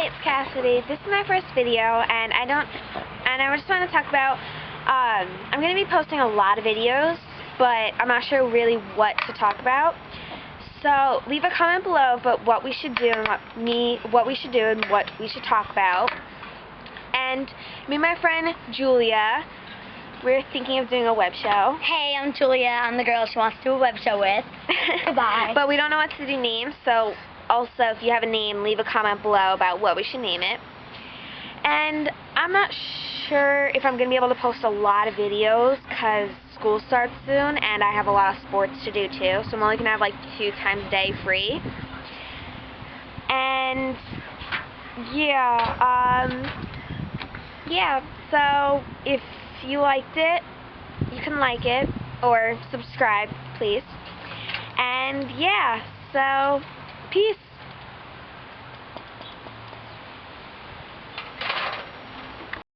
Hi, it's Cassidy. This is my first video, and I just want to talk about, I'm going to be posting a lot of videos, but I'm not sure really what to talk about. So leave a comment below about what we should do and what we should talk about. And me and my friend Julia, we're thinking of doing a web show. Hey, I'm Julia. I'm the girl she wants to do a web show with. Goodbye. But we don't know what to do names, so also if you have a name, leave a comment below about what we should name it. And I'm not sure if I'm going to be able to post a lot of videos because school starts soon and I have a lot of sports to do too, so I'm only going to have like 2 times a day free. And yeah, so if you liked it, you can like it or subscribe, please. And yeah, so peace.